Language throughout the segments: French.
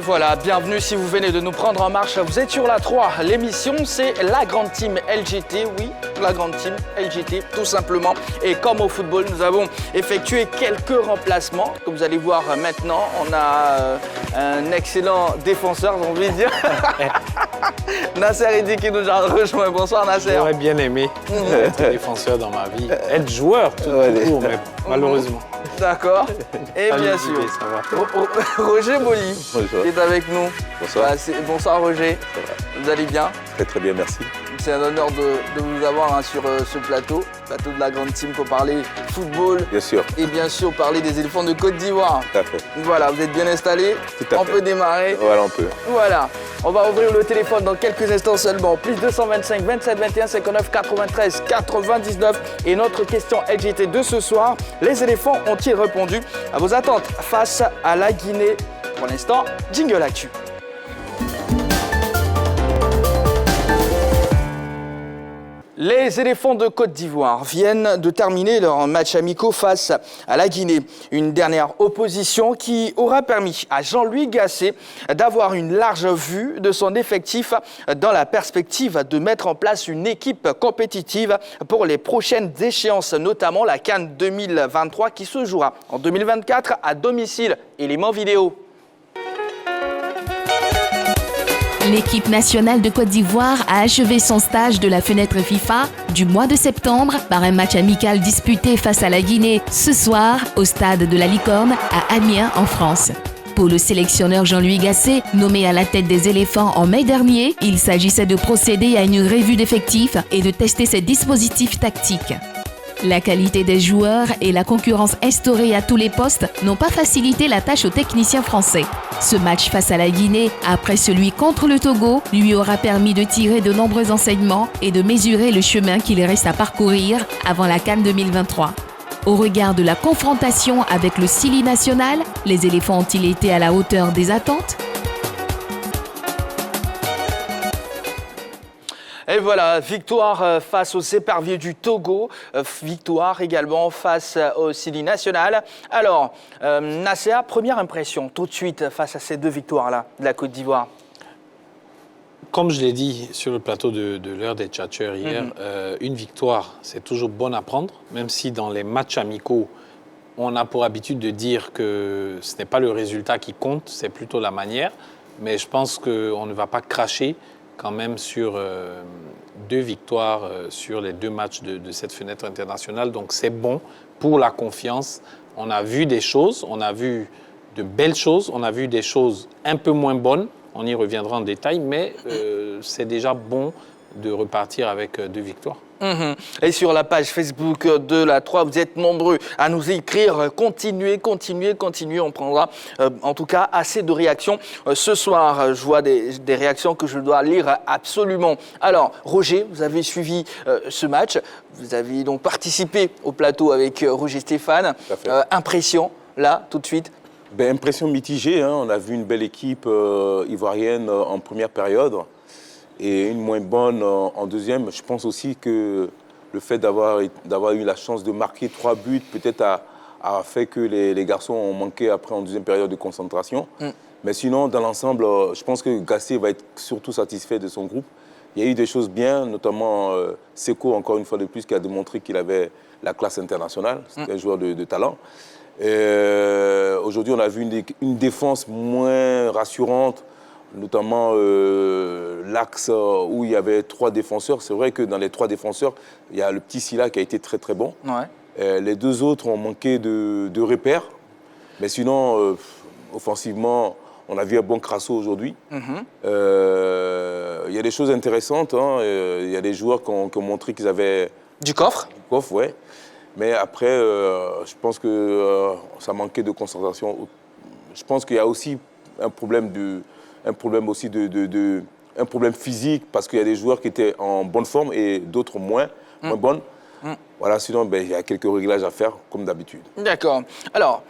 Et voilà, bienvenue si vous venez de nous prendre en marche. Vous êtes sur la 3. L'émission, c'est la grande team LGT. Oui, la grande team LGT, tout simplement. Et comme au football, nous avons effectué quelques remplacements. Comme vous allez voir maintenant, on a un excellent défenseur, j'ai envie de dire. Nasser Eddy qui nous a rejoint. Bonsoir Nasser. J'aurais bien aimé être défenseur dans ma vie. Être joueur tout court, mais malheureusement. D'accord. Et bien sûr, ça va. Roger Boli qui est avec nous. Bonsoir. Bonsoir Roger. Ça va. Vous allez bien? Très bien, merci. C'est un honneur de vous avoir sur ce plateau de la grande team pour parler football. Bien sûr. Et bien sûr parler des éléphants de Côte d'Ivoire. Tout à fait. Voilà, vous êtes bien installés. Tout à fait. On peut démarrer. Voilà, on peut. Voilà. On va ouvrir le téléphone dans quelques instants seulement. Plus 225 27 21 59 93 99. Et notre question LGT de ce soir, les éléphants ont-ils répondu à vos attentes face à la Guinée? Pour l'instant, jingle actu. Les éléphants de Côte d'Ivoire viennent de terminer leur match amicaux face à la Guinée. Une dernière opposition qui aura permis à Jean-Louis Gasset d'avoir une large vue de son effectif dans la perspective de mettre en place une équipe compétitive pour les prochaines échéances, notamment la CAN 2023 qui se jouera en 2024 à domicile. Élément vidéo. L'équipe nationale de Côte d'Ivoire a achevé son stage de la fenêtre FIFA du mois de septembre par un match amical disputé face à la Guinée ce soir au stade de la Licorne à Amiens en France. Pour le sélectionneur Jean-Louis Gasset, nommé à la tête des éléphants en mai dernier, il s'agissait de procéder à une revue d'effectifs et de tester ses dispositifs tactiques. La qualité des joueurs et la concurrence instaurée à tous les postes n'ont pas facilité la tâche aux techniciens français. Ce match face à la Guinée, après celui contre le Togo, lui aura permis de tirer de nombreux enseignements et de mesurer le chemin qu'il reste à parcourir avant la CAN 2023. Au regard de la confrontation avec le Sili national, les éléphants ont-ils été à la hauteur des attentes ? Et voilà, victoire face aux éperviers du Togo, victoire également face au Sili national. Alors, Nasser, première impression tout de suite face à ces deux victoires-là de la Côte d'Ivoire. Comme je l'ai dit sur le plateau de l'heure des tchatcheurs hier, une victoire, c'est toujours bon à prendre, même si dans les matchs amicaux, on a pour habitude de dire que ce n'est pas le résultat qui compte, c'est plutôt la manière. Mais je pense qu'on ne va pas cracher quand même sur deux victoires sur les deux matchs de cette fenêtre internationale. Donc c'est bon pour la confiance. On a vu des choses, on a vu de belles choses, on a vu des choses un peu moins bonnes. On y reviendra en détail, mais c'est déjà bon de repartir avec deux victoires. Et sur la page Facebook de la 3, vous êtes nombreux à nous écrire. Continuez. On prendra en tout cas assez de réactions ce soir. Je vois des réactions que je dois lire absolument. Alors, Roger, vous avez suivi ce match. Vous avez donc participé au plateau avec Roger Stéphane. Impression, là, tout de suite? Impression mitigée. On a vu une belle équipe ivoirienne en première période. Et une moins bonne en deuxième. Je pense aussi que le fait d'avoir eu la chance de marquer 3 buts peut-être a fait que les garçons ont manqué après en deuxième période de concentration. Mais sinon, dans l'ensemble, je pense que Gasset va être surtout satisfait de son groupe. Il y a eu des choses bien, notamment Seko, encore une fois de plus, qui a démontré qu'il avait la classe internationale. C'était un joueur de talent. Aujourd'hui, on a vu une défense moins rassurante, notamment l'axe où il y avait 3 défenseurs. C'est vrai que dans les 3 défenseurs, il y a le petit Silla qui a été très très bon. Ouais. Les 2 autres ont manqué de repères. Mais sinon, offensivement, on a vu un bon Crasso aujourd'hui. Il y a des choses intéressantes. Il y a des joueurs qui ont montré qu'ils avaient... Du coffre. Du coffre, oui. Mais après, je pense que ça manquait de concentration. Je pense qu'il y a aussi un problème physique, parce qu'il y a des joueurs qui étaient en bonne forme et d'autres moins bonnes. Voilà, sinon, il y a quelques réglages à faire, comme d'habitude. D'accord. Alors,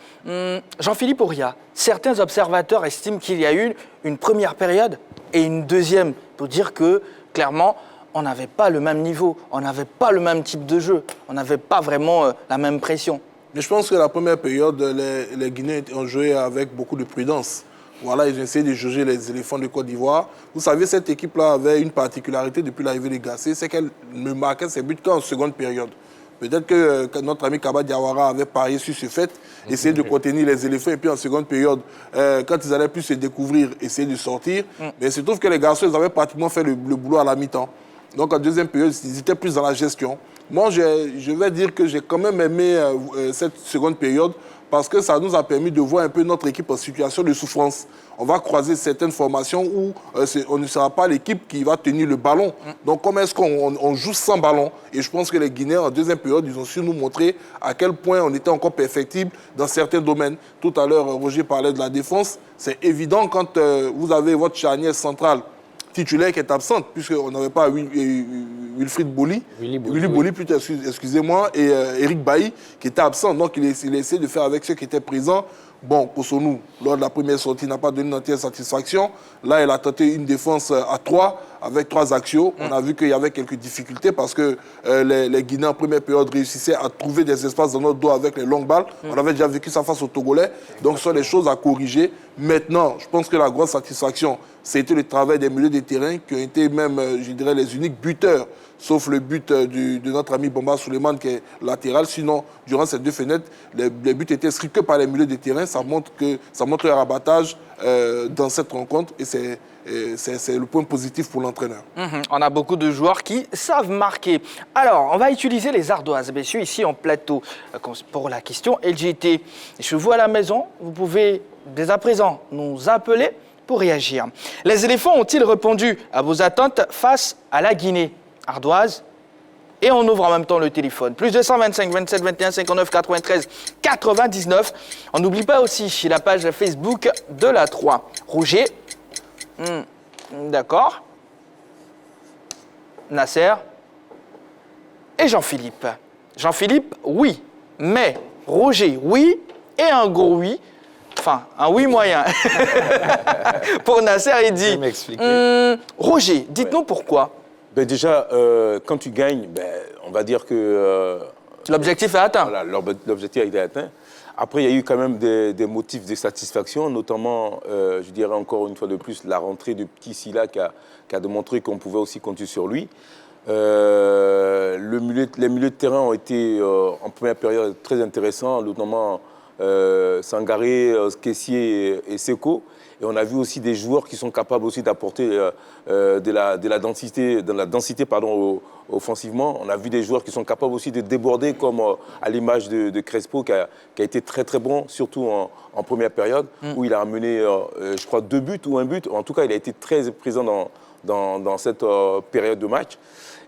Jean-Philippe Auria, certains observateurs estiment qu'il y a eu une première période et une deuxième, pour dire que, clairement, on n'avait pas le même niveau, on n'avait pas le même type de jeu, on n'avait pas vraiment la même pression. Mais je pense que la première période, les Guinéens ont joué avec beaucoup de prudence. Voilà, ils ont essayé de juger les éléphants de Côte d'Ivoire. Vous savez, cette équipe-là avait une particularité depuis l'arrivée des Gassé, c'est qu'elle ne marquait ses buts qu'en seconde période. Peut-être que notre ami Kaba Diawara avait parié sur ce fait, essayer de contenir les éléphants et puis en seconde période, quand ils allaient plus se découvrir, essayer de sortir. Mais il se trouve que les garçons, ils avaient pratiquement fait le boulot à la mi-temps. Donc en deuxième période, ils étaient plus dans la gestion. Moi, je vais dire que j'ai quand même aimé cette seconde période parce que ça nous a permis de voir un peu notre équipe en situation de souffrance. On va croiser certaines formations où on ne sera pas l'équipe qui va tenir le ballon. Donc, comment est-ce qu'on joue sans ballon? Et je pense que les Guinéens, en deuxième période, ils ont su nous montrer à quel point on était encore perfectible dans certains domaines. Tout à l'heure, Roger parlait de la défense. C'est évident quand vous avez votre charnière centrale titulaire qui est absente, puisqu'on n'avait pas Wilfried Boli, Willy Boli, plutôt, excusez-moi, et Eric Bailly, qui était absent. Donc, il a essayé de faire avec ceux qui étaient présents. Bon, Kosonou, lors de la première sortie, n'a pas donné une entière satisfaction. Là, il a tenté une défense à 3, avec 3 axiaux. On a vu qu'il y avait quelques difficultés parce que les Guinéens, en première période, réussissaient à trouver des espaces dans notre dos avec les longues balles. On avait déjà vécu ça face aux Togolais. Donc, ce sont des choses à corriger. Maintenant, je pense que la grosse satisfaction, c'était le travail des milieux de terrain qui ont été même, je dirais, les uniques buteurs, sauf le but de notre ami Bomba Souleymane qui est latéral. Sinon, durant ces 2 fenêtres, les buts étaient inscrits que par les milieux de terrain. Ça montre un rabattage dans cette rencontre et c'est le point positif pour l'entraîneur. On a beaucoup de joueurs qui savent marquer. Alors, on va utiliser les ardoises, messieurs, ici en plateau, pour la question LGT. Je vous à la maison, vous pouvez dès à présent nous appeler pour réagir. Les éléphants ont-ils répondu à vos attentes face à la Guinée? Ardoise. Et on ouvre en même temps le téléphone. Plus 225 27 21 59 93 99. On n'oublie pas aussi la page Facebook de la 3. Roger. D'accord. Nasser. Et Jean-Philippe. Jean-Philippe, oui. Mais Roger, oui. Et un gros oui. Enfin, un oui moyen. Pour Nasser, il dit... Roger, dites-nous pourquoi. Ben déjà, quand tu gagnes, on va dire que... l'objectif est atteint. Voilà, l'objectif a été atteint. Après, il y a eu quand même des motifs de satisfaction, notamment, je dirais encore une fois de plus, la rentrée de Petit Silla qui a démontré qu'on pouvait aussi compter sur lui. Les milieux de terrain ont été, en première période, très intéressants, notamment Sangaré, Kessié et Seko. Et on a vu aussi des joueurs qui sont capables aussi d'apporter de la densité offensivement. On a vu des joueurs qui sont capables aussi de déborder, comme à l'image de Crespo, qui a été très très bon, surtout en première période, où il a amené, je crois, 2 buts ou 1 but. En tout cas, il a été très présent dans cette période de match.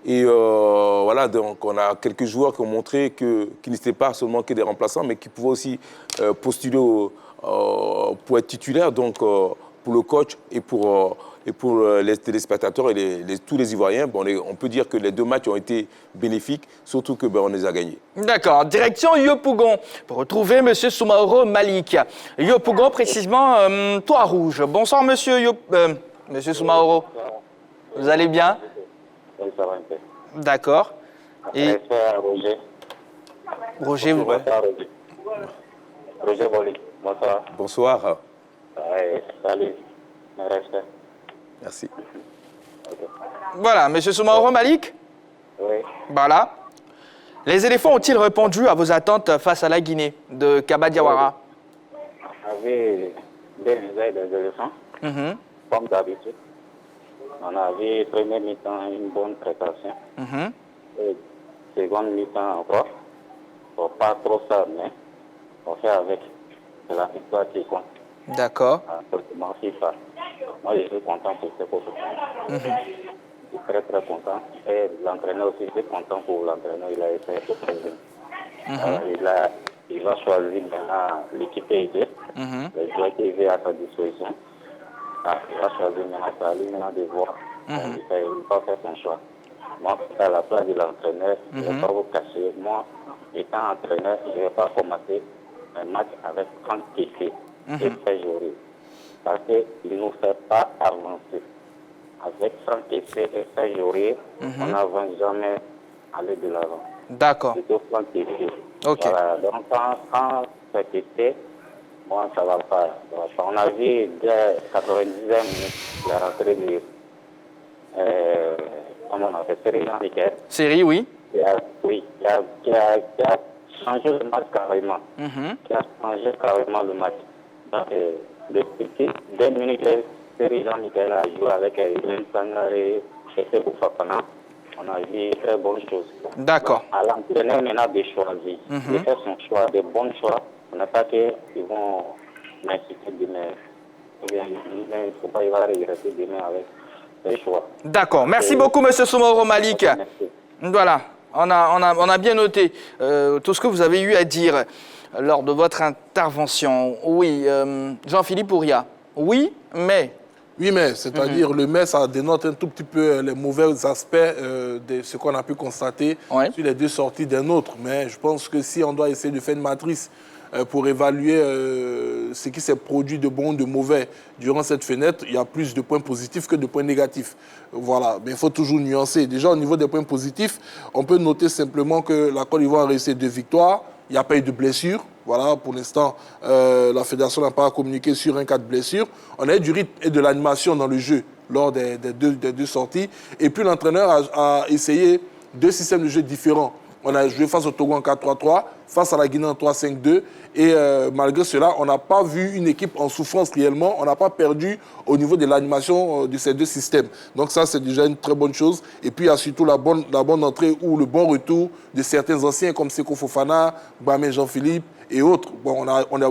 Et voilà, donc on a quelques joueurs qui ont montré qu'ils n'étaient pas seulement que des remplaçants, mais qui pouvaient aussi postuler pour être titulaires, donc pour le coach et pour les téléspectateurs et tous les Ivoiriens. Bon, on peut dire que les 2 matchs ont été bénéfiques, surtout que on les a gagnés. D'accord. Direction Yopougon pour retrouver M. Soumaoro Malik. Yopougon, précisément, Toit Rouge. Bonsoir, monsieur Soumaoro. Vous allez bien? Oui, ça va un peu. D'accord. Et Roger. Roger, vous... Bonsoir, Roger. Roger Boli, bonsoir. Bonsoir. Salut. Mes respects. Merci. Okay. Voilà, M. Soumaoro Malik. Oui. Voilà. Les éléphants ont-ils répondu à vos attentes face à la Guinée de Kaba Diawara? On avait des éléphants, comme d'habitude. On avait première mi-temps une bonne préparation. Et seconde mi-temps encore. Bon, pas trop ça, mais on fait avec. C'est la victoire qui compte. D'accord. Moi, FIFA. Moi, je suis content pour ce poste. Je suis très très content. Et l'entraîneur aussi, je suis content pour l'entraîneur. Il a essayé de prévenir. Il va choisir maintenant l'équipe EID. Les joueurs qui est à sa disposition. Il va choisir maintenant, c'est à lui maintenant de voir. Il va faire son choix. Moi, à la place de l'entraîneur, je ne vais pas vous cacher. Moi, étant entraîneur, je ne vais pas commencer un match avec Franck Kessé et Ferjori. Parce qu'il ne nous fait pas avancer. Avec Franck Kessé et Ferjori, on n'avance jamais aller de l'avant. D'accord. Plutôt Franck Kessé. Ok. Voilà. Donc, quand Franck Kessé Bon, ça va pas. On a vu dès 90e minute la rentrée de comment on appelle Série Série, oui. Qui a changé le match carrément. Qui a changé carrément le match. Donc, depuis 2 minutes, Série Jean-Michel a joué avec Eline Sangaré et Sebou Fafana. On a vu très bonnes choses. D'accord. À l'entraîneur maintenant de choisir, de faire son choix, de bons choix. On n'a pas qu'ils vont m'inciter demain. Ou bien, il ne faut pas y avoir regretter demain avec les choix. D'accord. Merci beaucoup, M. Soumoro Malik. Merci. Voilà, on a bien noté tout ce que vous avez eu à dire lors de votre intervention. Oui, Jean-Philippe Ouria. Oui, mais... Oui, mais c'est-à-dire le mais, ça dénote un tout petit peu les mauvais aspects de ce qu'on a pu constater sur les deux sorties d'un autre. Mais je pense que si on doit essayer de faire une matrice pour évaluer ce qui s'est produit de bon ou de mauvais durant cette fenêtre, il y a plus de points positifs que de points négatifs. Voilà, mais il faut toujours nuancer. Déjà, au niveau des points positifs, on peut noter simplement que la Côte d'Ivoire a réussi 2 victoires. Il n'y a pas eu de blessure. Voilà, pour l'instant, la fédération n'a pas communiqué sur un cas de blessure. On a eu du rythme et de l'animation dans le jeu lors des deux sorties. Et puis l'entraîneur a essayé 2 systèmes de jeu différents. On a joué face au Togo en 4-3-3, face à la Guinée en 3-5-2. Et malgré cela, on n'a pas vu une équipe en souffrance réellement. On n'a pas perdu au niveau de l'animation de ces 2 systèmes. Donc ça, c'est déjà une très bonne chose. Et puis, il y a surtout la bonne entrée ou le bon retour de certains anciens comme Seko Fofana, Bamé Jean-Philippe et autres. Bon,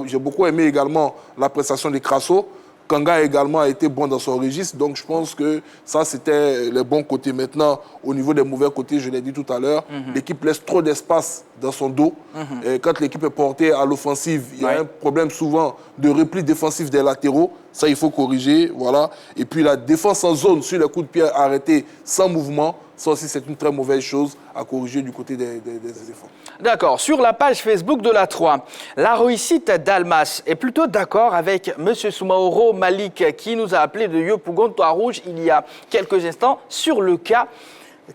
j'ai beaucoup aimé également la prestation de Crasso. Kanga également a été bon dans son registre. Donc, je pense que ça, c'était les bons côtés. Maintenant, au niveau des mauvais côtés, je l'ai dit tout à l'heure, l'équipe laisse trop d'espace dans son dos. Et quand l'équipe est portée à l'offensive, il y a un problème souvent de repli défensif des latéraux. Ça, il faut corriger. Voilà. Et puis, la défense en zone sur les coups de pied arrêtés sans mouvement, ça aussi, c'est une très mauvaise chose à corriger du côté des éléphants. D'accord. Sur la page Facebook de la 3, la réussite d'Almas est plutôt d'accord avec M. Soumaoro Malik qui nous a appelé de Yopougon, Toit Rouge, il y a quelques instants sur le cas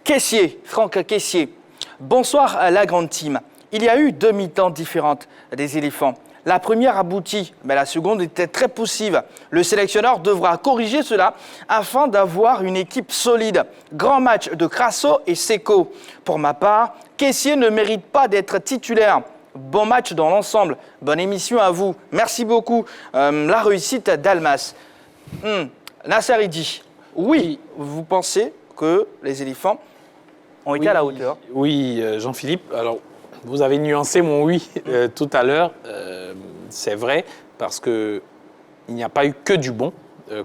Caissier, Franck Caissier. Bonsoir à la grande team. Il y a eu 2 mi-temps différentes des éléphants. La première aboutit, mais la seconde était très poussive. Le sélectionneur devra corriger cela afin d'avoir une équipe solide. Grand match de Crasso et Seko. Pour ma part, Caissier ne mérite pas d'être titulaire. Bon match dans l'ensemble. Bonne émission à vous. Merci beaucoup. La réussite d'Almas. Nasser Idi, oui, vous pensez que les éléphants ont été à la hauteur? Oui, Jean-Philippe. Alors, vous avez nuancé mon oui tout à l'heure. C'est vrai, parce qu'il n'y a pas eu que du bon,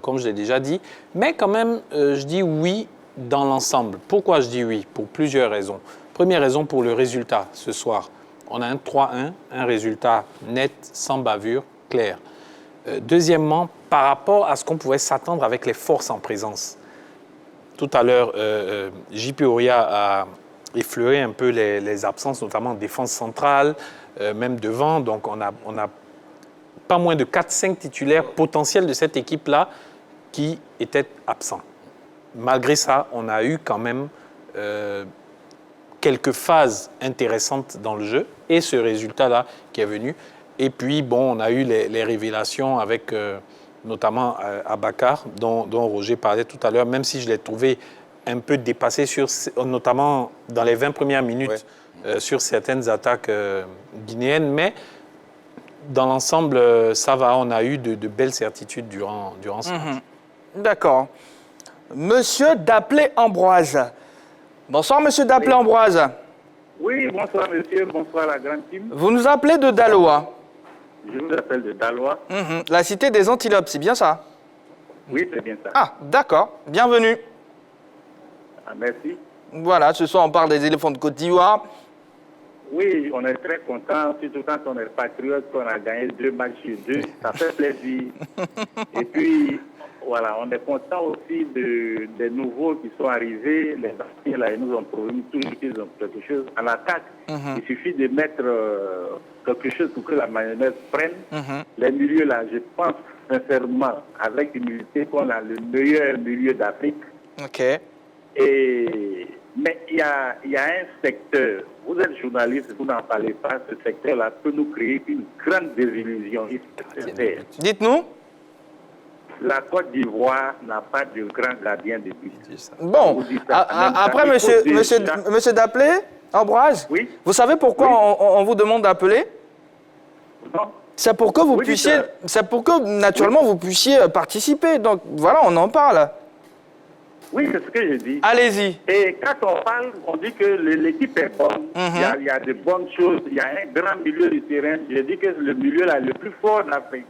comme je l'ai déjà dit. Mais quand même, je dis oui dans l'ensemble. Pourquoi je dis oui? Pour plusieurs raisons. Première raison, pour le résultat ce soir. On a un 3-1, un résultat net, sans bavure, clair. Deuxièmement, par rapport à ce qu'on pouvait s'attendre avec les forces en présence. Tout à l'heure, J.P. Ouria a effleuré un peu les absences, notamment en défense centrale, même devant. Donc, on a pas moins de 4-5 titulaires potentiels de cette équipe-là qui étaient absents. Malgré ça, on a eu quand même quelques phases intéressantes dans le jeu et ce résultat-là qui est venu. Et puis, bon, on a eu les révélations avec notamment Abakar, dont Roger parlait tout à l'heure, même si je l'ai trouvé un peu dépassé, notamment dans les 20 premières minutes sur certaines attaques guinéennes. Mais dans l'ensemble, ça va, on a eu de belles certitudes durant ce match. D'accord. Monsieur Daplé-Ambroise. Bonsoir, monsieur Daplé-Ambroise. Oui, bonsoir, monsieur. Bonsoir, la grande team. Vous nous appelez de Daloa. Je vous appelle de Daloa. La cité des Antilopes, c'est bien ça? Oui, c'est bien ça. Ah, d'accord. Bienvenue. Ah, merci. Voilà, ce soir, on parle des éléphants de Côte d'Ivoire. Oui, on est très content, surtout quand on est patriote, qu'on a gagné 2 matchs sur 2. Ça fait plaisir. Et puis, voilà, on est content aussi des nouveaux qui sont arrivés. Les anciens, là, ils nous ont promis toujours qu'ils ont quelque chose en attaque. Il suffit de mettre quelque chose pour que la mayonnaise prenne. Les milieux, là, je pense sincèrement, avec humilité, qu'on a le meilleur milieu d'Afrique. OK. Et Mais il y a un secteur, vous êtes journaliste, vous n'en parlez pas, ce secteur-là peut nous créer une grande désillusion. Dites-nous. La Côte d'Ivoire n'a pas de grand gardien de but. Bon, après, monsieur Daplé, Ambroise, oui? Vous savez pourquoi on vous demande d'appeler? Non. C'est pour que vous puissiez, c'est pour que naturellement vous puissiez participer. Donc voilà, on en parle. Oui, c'est ce que je dis. Allez-y. Et quand on parle, on dit que l'équipe est bonne. Il y a de bonnes choses. Il y a un grand milieu du terrain. Je dis que c'est le milieu là, le plus fort d'Afrique.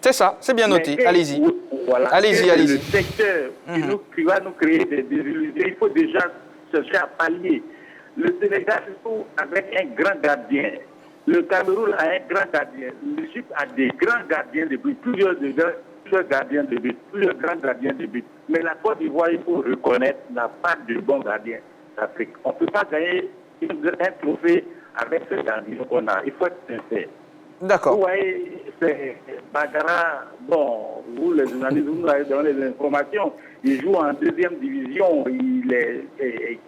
C'est ça, c'est bien noté. Allez-y. Voilà. Allez-y. Le secteur qui va nous créer des désillusions, il faut déjà chercher à pallier. Le Sénégal joue avec un grand gardien. Le Cameroun a un grand gardien. L'Égypte a des grands gardiens de but. Plusieurs gardiens de but. Plusieurs grands gardiens de but. Mais la Côte d'Ivoire, il faut reconnaître, n'a pas de bons gardiens d'Afrique. On ne peut pas gagner un trophée avec ce gardien qu'on a. Il faut être sincère. D'accord. Vous voyez, c'est Bagara, bon, vous les journalistes, vous nous avez donné les informations. Il joue en 2e division, il est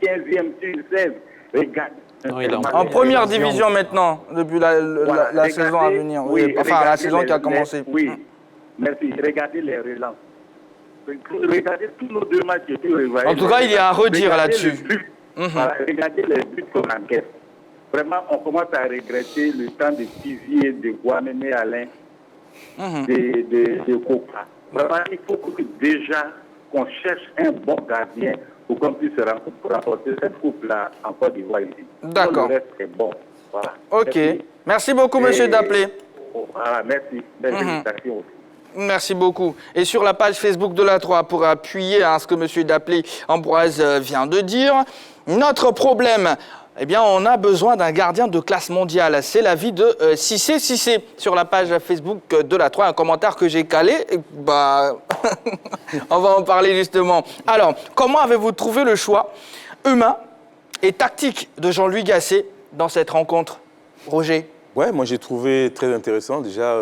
15e sur 16. Regardez. Non, il est en première division maintenant, depuis la saison à venir. Oui, enfin, la saison qui a commencé. Oui, merci. Regardez les relances. Regardez tous nos 2 matchs. En tout cas, il y a à redire là-dessus. Voilà, regardez les buts qu'on encaisse. Vraiment, on commence à regretter le temps de Tivier, de Guaméné Alain, de Copa. Vraiment, il faut que déjà qu'on cherche un bon gardien pour qu'on puisse pour rapporter cette coupe-là en Côte d'Ivoire ici. D'accord. Le reste est bon. Voilà. Ok. Merci beaucoup, monsieur Daplé. Voilà, merci. Belle félicitations aussi. Merci beaucoup. Et sur la page Facebook de la 3, pour appuyer à ce que monsieur Daplé Ambroise vient de dire, notre problème, eh bien, on a besoin d'un gardien de classe mondiale. C'est l'avis de Cissé sur la page Facebook de la 3. Un commentaire que j'ai calé. On va en parler justement. Alors, comment avez-vous trouvé le choix humain et tactique de Jean-Louis Gasset dans cette rencontre, Roger? Ouais, moi j'ai trouvé très intéressant déjà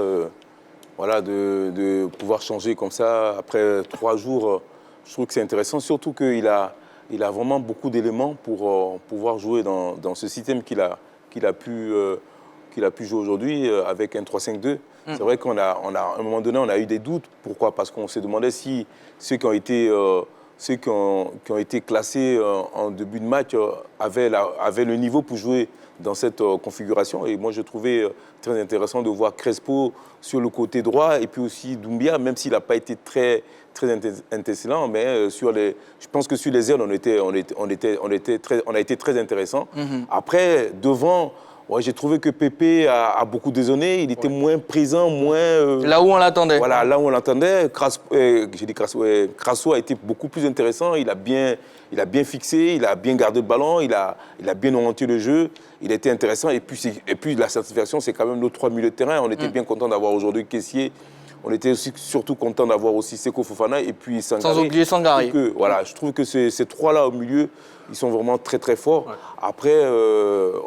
voilà, de pouvoir changer comme ça après 3 jours. Je trouve que c'est intéressant, surtout qu'il a vraiment beaucoup d'éléments pour pouvoir jouer dans ce système qu'il a pu jouer aujourd'hui avec un 3-5-2. C'est vrai qu'à un moment donné, on a eu des doutes. Pourquoi? Parce qu'on se demandait si ceux qui ont été classés en début de match avaient le niveau pour jouer dans cette configuration. Et moi, je trouvais très intéressant de voir Crespo sur le côté droit et puis aussi Doumbia, même s'il n'a pas été très intéressant, mais je pense que sur les ailes, on a été très intéressant. Après, devant, ouais, j'ai trouvé que Pépé a beaucoup dézonné. Il était moins présent, moins... là où on l'attendait. Voilà, là où on l'attendait. Crasso a été beaucoup plus intéressant. Il a bien fixé, il a bien gardé le ballon, il a bien orienté le jeu. Il était intéressant. Et puis la satisfaction, c'est quand même nos 3 milieux de terrain. On était bien content d'avoir aujourd'hui Kessié. On était aussi surtout content d'avoir aussi Seko Fofana et puis Sangaré. Sans oublier Sangaré. Voilà, je trouve que ces 3-là au milieu, ils sont vraiment très très forts. Ouais. Après,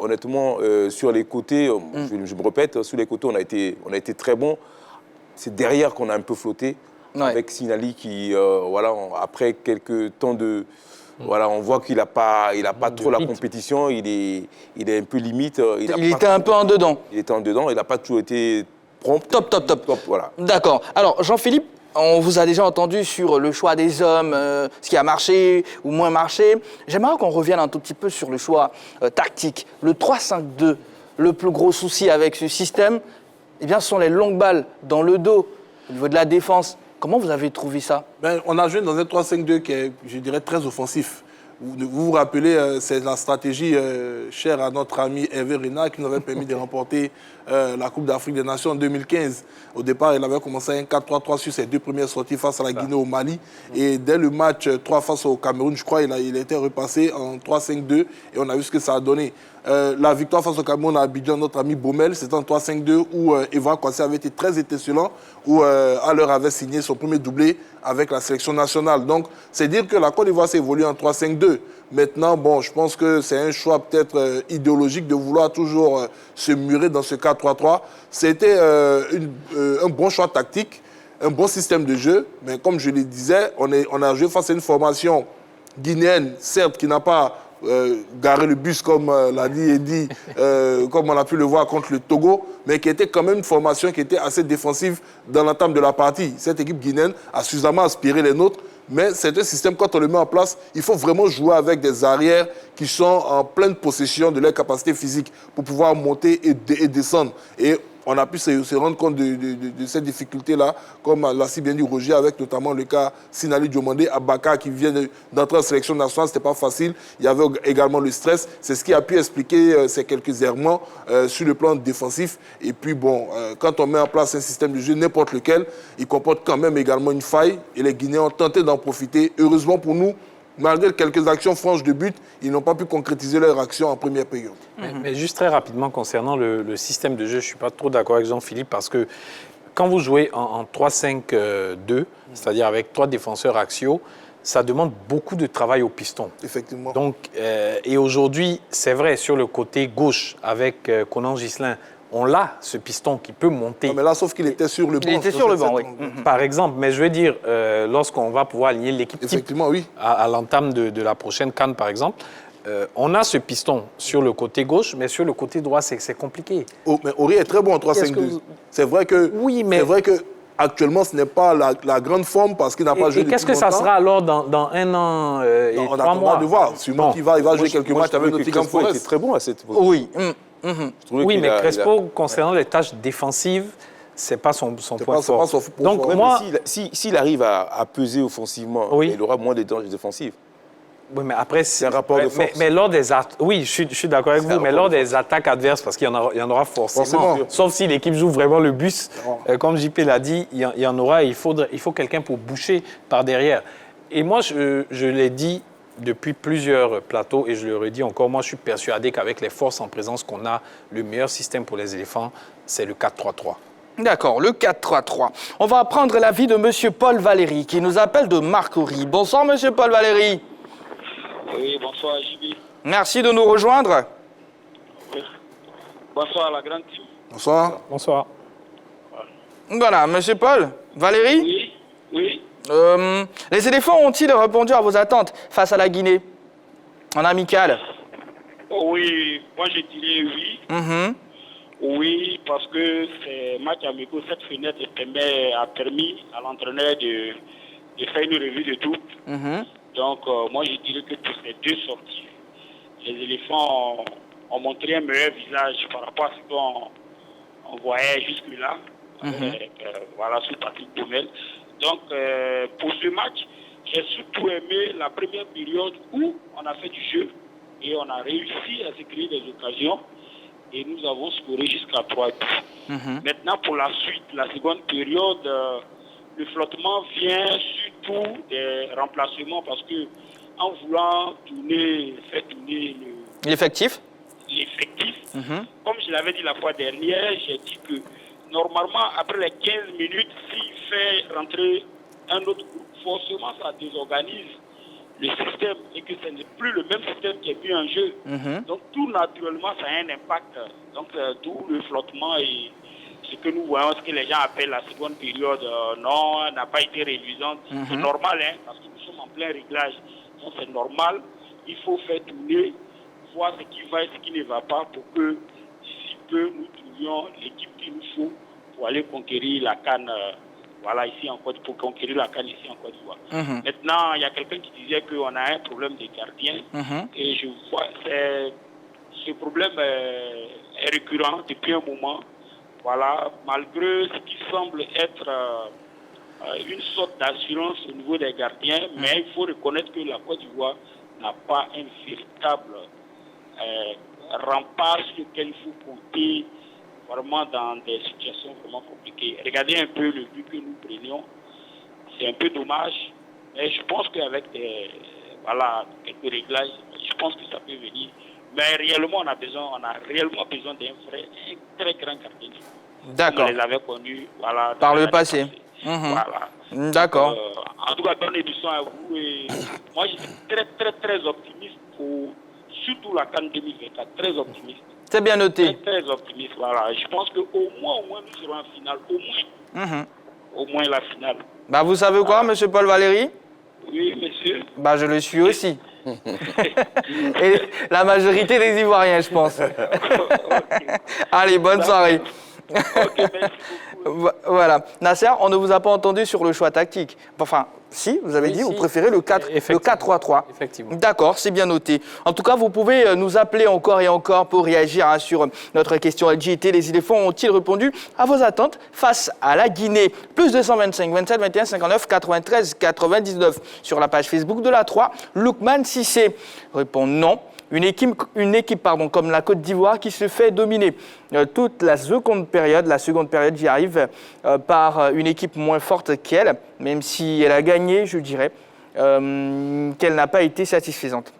honnêtement, sur les côtés, je me répète, sur les côtés, on a été très bons. C'est derrière qu'on a un peu flotté, avec Sinali qui, après quelques temps de... Voilà, on voit qu'il n'a pas trop la compétition, il est un peu limite. Il était un peu en dedans. Il était en dedans, il n'a pas toujours été... Top. Voilà. D'accord. Alors, Jean-Philippe, on vous a déjà entendu sur le choix des hommes, ce qui a marché ou moins marché. J'aimerais qu'on revienne un tout petit peu sur le choix tactique. Le 3-5-2, le plus gros souci avec ce système, eh bien, ce sont les longues balles dans le dos, au niveau de la défense. Comment vous avez trouvé ça? On a joué dans un 3-5-2 qui est, je dirais, très offensif. Vous vous rappelez, c'est la stratégie chère à notre ami Hervé Renard qui nous avait permis de remporter la Coupe d'Afrique des Nations en 2015. Au départ, il avait commencé un 4-3-3 sur ses 2 premières sorties face à la Guinée au Mali. Et dès le match 3 face au Cameroun, je crois, il a été repassé en 3-5-2 et on a vu ce que ça a donné. La victoire face au Cameroun à Abidjan, notre ami Baumel, c'était en 3-5-2 où Evan Kwasi avait été très étincelant, où Haller avait signé son premier doublé avec la sélection nationale. Donc, c'est dire que la Côte d'Ivoire s'est évoluée en 3-5-2. Maintenant, bon, je pense que c'est un choix peut-être idéologique de vouloir toujours se murer dans ce 4-3-3. C'était un bon choix tactique, un bon système de jeu, mais comme je le disais, on a joué face à une formation guinéenne, certes, qui n'a pas garer le bus, comme l'a dit Eddy, comme on a pu le voir contre le Togo, mais qui était quand même une formation qui était assez défensive dans l'entame de la partie. Cette équipe guinéenne a suffisamment aspiré les nôtres, mais c'est un système, quand on le met en place, il faut vraiment jouer avec des arrières qui sont en pleine possession de leur capacité physique pour pouvoir monter et descendre. Et on a pu se rendre compte de cette difficulté-là, comme l'a si bien dit Roger, avec notamment le cas Sinali Diomandé, Abaka qui vient d'entrer en sélection nationale, ce n'était pas facile. Il y avait également le stress. C'est ce qui a pu expliquer ces quelques errements sur le plan défensif. Et puis bon, quand on met en place un système de jeu, n'importe lequel, il comporte quand même également une faille. Et les Guinéens ont tenté d'en profiter. Heureusement pour nous, malgré quelques actions franches de but, ils n'ont pas pu concrétiser leur action en première période. Mais juste très rapidement, concernant le système de jeu, je ne suis pas trop d'accord avec Jean-Philippe parce que quand vous jouez en 3-5-2, c'est-à-dire avec 3 défenseurs axiaux, ça demande beaucoup de travail au piston. Effectivement. Donc, et aujourd'hui, c'est vrai, sur le côté gauche, avec Conan Ghislain, on l'a, ce piston qui peut monter. Non, mais là, sauf qu'il était sur le banc. Il était sur le banc, oui. Par exemple, mais je veux dire, lorsqu'on va pouvoir aligner l'équipe type Effectivement, oui. à l'entame de la prochaine CAN, par exemple, on a ce piston sur le côté gauche, mais sur le côté droit, c'est compliqué. Oh, mais Ori est très bon en 3-5-2. C'est vrai que... Oui, mais... C'est vrai que... Actuellement, ce n'est pas la grande forme parce qu'il n'a pas joué depuis longtemps. Qu'est-ce que ça sera alors dans 1 an et 3 mois? On attendra de voir. Sûrement qu'il va jouer quelques matchs avec Nottingham Forest. Il était très bon à cette époque. Oui. Oui, mais Crespo, concernant les tâches défensives, ce n'est pas son point fort. Donc, moi, s'il arrive à peser offensivement, il aura moins de dangers défensifs. Oui, mais après, c'est un rapport de force. Mais lors des oui, je suis d'accord avec vous, mais lors des attaques adverses, parce qu'il y en aura forcément. Sauf si l'équipe joue vraiment le bus, comme JP l'a dit, il y en aura. Il faut quelqu'un pour boucher par derrière. Et moi, je l'ai dit depuis plusieurs plateaux et je le redis encore, moi, je suis persuadé qu'avec les forces en présence qu'on a, le meilleur système pour les éléphants, c'est le 4-3-3. D'accord, le 4-3-3. On va prendre l'avis de M. Paul Valéry, qui nous appelle de Marcory. Bonsoir, M. Paul Valéry. Oui, bonsoir, JB. Merci de nous rejoindre. Oui. Bonsoir à la grande team. Bonsoir. Bonsoir. Voilà, M. Paul Valéry. Oui, oui. Les éléphants ont-ils répondu à vos attentes face à la Guinée en amical? Oui, moi je dirais oui. Oui, parce que ces matchs amicaux, cette fenêtre a permis à l'entraîneur de faire une revue de tout. Donc, moi je dirais que pour ces 2 sorties, les éléphants ont montré un meilleur visage par rapport à ce qu'on voyait jusque-là. Voilà, sous Patrick Baumel. Donc, pour ce match, j'ai surtout aimé la première période où on a fait du jeu et on a réussi à se créer des occasions et nous avons scoré jusqu'à 3 buts. Maintenant, pour la suite, la seconde période, le flottement vient surtout des remplacements parce que en voulant faire tourner l'effectif, comme je l'avais dit la fois dernière, j'ai dit que normalement, après les 15 minutes, s'il fait rentrer un autre groupe, forcément, ça désorganise le système et que ce n'est plus le même système qui est mis en jeu. Donc, tout naturellement, ça a un impact. Donc, tout le flottement et ce que nous voyons, ce que les gens appellent la seconde période, non, n'a pas été réduisante. C'est normal, hein, parce que nous sommes en plein réglage. Donc, c'est normal. Il faut faire tourner, voir ce qui va et ce qui ne va pas pour que, d'ici peu, nous trouvions l'équipe qu'il nous faut pour aller conquérir la CAN, ici en Côte d'Ivoire, pour conquérir la CAN ici en Côte d'Ivoire. Maintenant, il y a quelqu'un qui disait qu'on a un problème de gardien. Et je vois que ce problème est récurrent depuis un moment. Voilà, malgré ce qui semble être une sorte d'assurance au niveau des gardiens, mais il faut reconnaître que la Côte d'Ivoire n'a pas un véritable rempart sur lequel il faut compter vraiment dans des situations vraiment compliquées. Regardez un peu le but que nous prenions. C'est un peu dommage, mais je pense qu'avec quelques réglages, je pense que ça peut venir. Mais réellement, on a réellement besoin d'un très grand gardien. D'accord. On les avait connus, par le passé. Voilà. D'accord. En tout cas, bonne édition à vous. Et moi, je suis très, très, très optimiste pour surtout la CAN 2024. Très optimiste. C'est bien noté. Très, très optimiste, voilà. Je pense qu'au moins, nous serons en finale. Au moins la finale. Bah, vous savez quoi, M. Paul Valéry? Oui, monsieur. Bah, je le suis aussi. Et la majorité des Ivoiriens, je pense. Allez, bonne soirée. Ok, merci beaucoup. Voilà. Nasser, on ne vous a pas entendu sur le choix tactique. Enfin, si, vous avez Oui, dit, si. vous préférez le 4-3-3. Effectivement. D'accord, c'est bien noté. En tout cas, vous pouvez nous appeler encore et encore pour réagir sur notre question LGT. Les éléphants ont-ils répondu à vos attentes face à la Guinée? Plus 225 27 21 59 93 99 sur la page Facebook de la 3. Lookman Sissé répond non. Une équipe comme la Côte d'Ivoire qui se fait dominer toute la seconde période, j'y arrive, par une équipe moins forte qu'elle, même si elle a gagné, je dirais, qu'elle n'a pas été satisfaisante.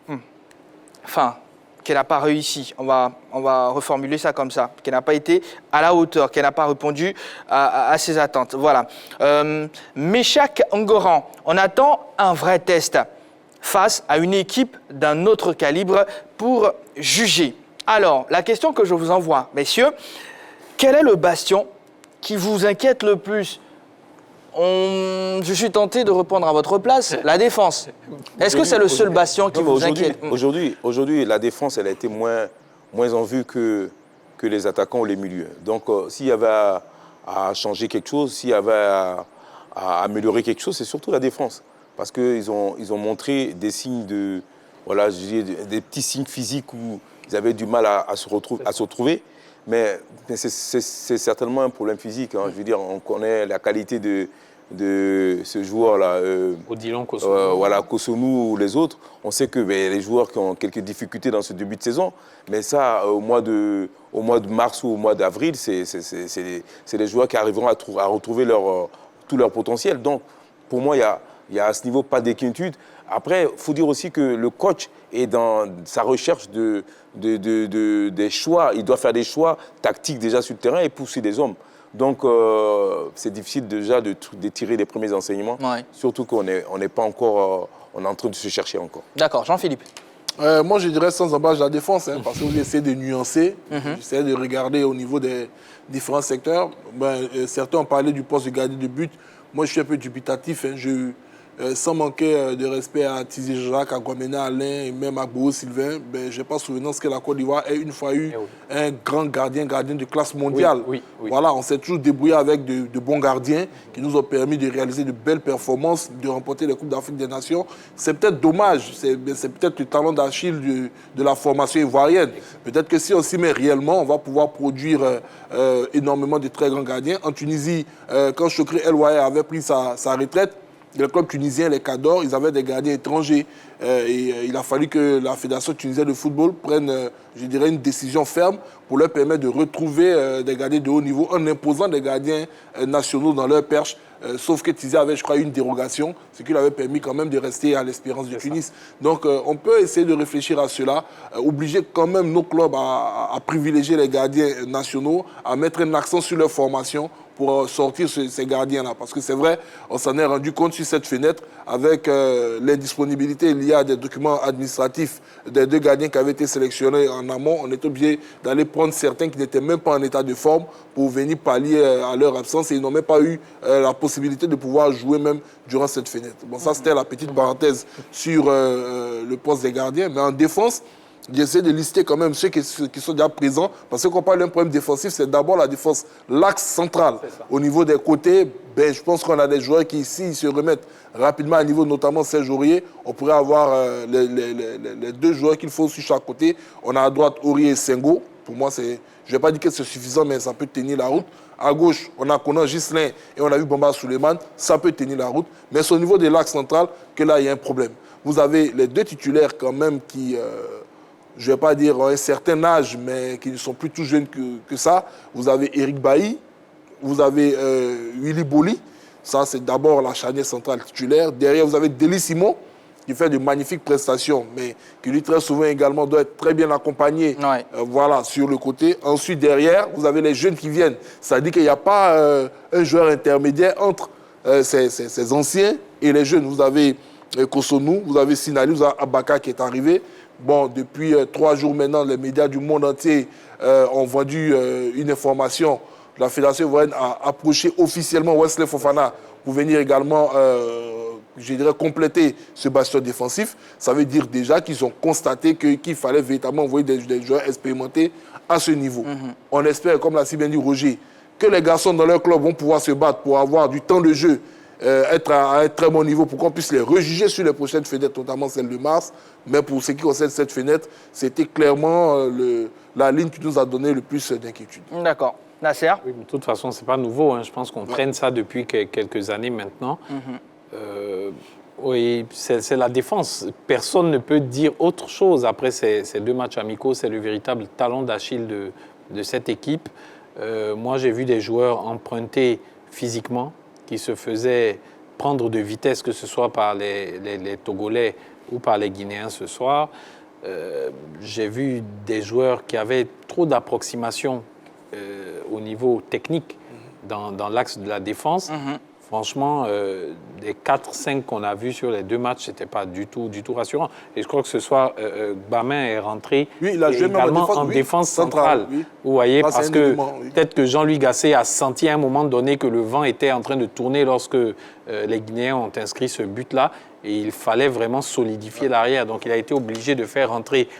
Enfin, qu'elle n'a pas réussi, on va reformuler ça comme ça, qu'elle n'a pas été à la hauteur, qu'elle n'a pas répondu à ses attentes. Voilà. Méchak Ngoran, on attend un vrai test face à une équipe d'un autre calibre pour juger. Alors, la question que je vous envoie, messieurs, quel est le bastion qui vous inquiète le plus? Je suis tenté de répondre à votre place, la défense. Est-ce que c'est le seul bastion qui vous inquiète? Aujourd'hui, la défense, elle a été moins en vue que les attaquants ou les milieux. Donc, s'il y avait à changer quelque chose, s'il y avait à améliorer quelque chose, c'est surtout la défense. Parce qu'ils ont montré des signes des petits signes physiques où ils avaient du mal à se retrouver. Mais c'est certainement un problème physique. Hein. Je veux dire, on connaît la qualité de ce joueur-là. Odilon Kosonou. Kosonou ou les autres. On sait que les joueurs qui ont quelques difficultés dans ce début de saison, mais ça, au mois de mars ou au mois d'avril, c'est les joueurs qui arriveront à retrouver tout leur potentiel. Donc, pour moi, il y a à ce niveau pas d'inquiétude. Après, il faut dire aussi que le coach est dans sa recherche des choix. Il doit faire des choix tactiques déjà sur le terrain et pousser des hommes. Donc, c'est difficile déjà de tirer les premiers enseignements. Ouais. Surtout qu'on n'est pas encore... on est en train de se chercher encore. D'accord. Jean-Philippe? Moi, je dirais sans embâche la défense, parce que vous essayez de nuancer. J'essaie de regarder au niveau des différents secteurs. Certains ont parlé du poste de gardien de but. Moi, je suis un peu dubitatif. Sans manquer de respect à Tizi Jacques, à Guamena, Alain et même à Bourreau Sylvain, je n'ai pas souvenance que la Côte d'Ivoire ait une fois eu un grand gardien de classe mondiale. Oui. Voilà, on s'est toujours débrouillé avec de bons gardiens qui nous ont permis de réaliser de belles performances, de remporter les Coupes d'Afrique des Nations. C'est peut-être dommage, c'est peut-être le talent d'Achille de la formation ivoirienne. Peut-être que si on s'y met réellement, on va pouvoir produire énormément de très grands gardiens. En Tunisie, quand Chokri El Ouaye avait pris sa retraite, le club tunisien, les Cadors, ils avaient des gardiens étrangers. Il a fallu que la Fédération tunisienne de football prenne, je dirais, une décision ferme pour leur permettre de retrouver des gardiens de haut niveau en imposant des gardiens nationaux dans leur perche. Sauf que Tizi avait, je crois, une dérogation, ce qui lui avait permis quand même de rester à l'Espérance de Tunis. Donc, on peut essayer de réfléchir à cela, obliger quand même nos clubs à privilégier les gardiens nationaux, à mettre un accent sur leur formation pour sortir ces gardiens-là. Parce que c'est vrai, on s'en est rendu compte sur cette fenêtre avec l'indisponibilité liée à des documents administratifs des deux gardiens qui avaient été sélectionnés en amont. On est obligé d'aller prendre certains qui n'étaient même pas en état de forme pour venir pallier à leur absence et ils n'ont même pas eu la possibilité de pouvoir jouer même durant cette fenêtre. Bon, ça c'était la petite parenthèse sur le poste des gardiens. Mais en défense, j'essaie de lister quand même ceux qui sont déjà présents, parce que quand on parle d'un problème défensif, c'est d'abord la défense, l'axe central. Au niveau des côtés, je pense qu'on a des joueurs qui, s'ils se remettent rapidement à niveau, notamment Serge Aurier, on pourrait avoir les deux joueurs qu'il faut sur chaque côté. On a à droite Aurier et Senghor. Pour moi, je ne vais pas dire que c'est suffisant, mais ça peut tenir la route. À gauche, on a Conan Ghislain et on a eu Bamba Souleymane. Ça peut tenir la route. Mais c'est au niveau de l'axe central que là, il y a un problème. Vous avez les deux titulaires quand même qui... je ne vais pas dire un certain âge, mais qui ne sont plus tout jeunes que ça. Vous avez Eric Bailly, vous avez Willy Boli. Ça, c'est d'abord la charnière centrale titulaire. Derrière, vous avez Deli Simon, qui fait de magnifiques prestations, mais qui lui, très souvent également, doit être très bien accompagné voilà, sur le côté. Ensuite, derrière, vous avez les jeunes qui viennent. Ça dit qu'il n'y a pas un joueur intermédiaire entre ces anciens et les jeunes. Vous avez Kosonou, vous avez Sinali, vous avez Abaka qui est arrivé. Bon, depuis 3 jours maintenant, les médias du monde entier ont vendu une information. La Fédération ivoirienne a approché officiellement Wesley Fofana pour venir également je dirais, compléter ce bastion défensif, ça veut dire déjà qu'ils ont constaté qu'il fallait véritablement envoyer des joueurs expérimentés à ce niveau. On espère, comme l'a si bien dit Roger, que les garçons dans leur club vont pouvoir se battre pour avoir du temps de jeu, être à un très bon niveau pour qu'on puisse les rejuger sur les prochaines fenêtres, notamment celle de mars. Mais pour ce qui concerne cette fenêtre, c'était clairement la ligne qui nous a donné le plus d'inquiétude. D'accord. Nasser? Oui, mais de toute façon, ce n'est pas nouveau. Hein. Je pense qu'on traîne ça depuis quelques années maintenant. Oui, c'est la défense. Personne ne peut dire autre chose. Après ces 2 matchs amicaux, c'est le véritable talon d'Achille de cette équipe. Moi, j'ai vu des joueurs empruntés physiquement qui se faisaient prendre de vitesse, que ce soit par les Togolais ou par les Guinéens ce soir. J'ai vu des joueurs qui avaient trop d'approximation au niveau technique dans l'axe de la défense. Franchement, les 4-5 qu'on a vus sur les 2 matchs, ce n'était pas du tout rassurant. Et je crois que ce soir, Bamin est rentré également en défense centrale. Oui. Vous voyez, parce que peut-être que Jean-Louis Gasset a senti à un moment donné que le vent était en train de tourner lorsque les Guinéens ont inscrit ce but-là. Et il fallait vraiment solidifier l'arrière. Donc il a été obligé de faire rentrer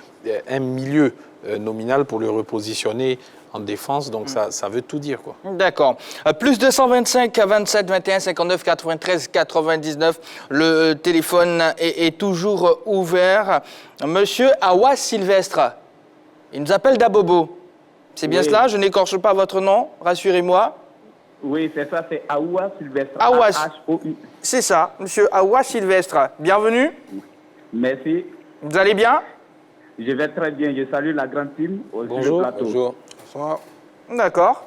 un milieu nominal pour le repositionner en défense, donc ça veut tout dire, quoi. D'accord. Plus 225 27 21 59 93 99. Le téléphone est toujours ouvert. Monsieur Awa Sylvestre, il nous appelle d'Abobo. C'est bien cela? Je n'écorche pas votre nom, rassurez-moi. Oui, c'est ça, c'est Awa Sylvestre. Awa, A-H-O-U. c'est ça, monsieur Awa Sylvestre. Bienvenue. Merci. Vous allez bien? Je vais très bien. Je salue la grande team sur Bonjour. le plateau. Bonjour. D'accord.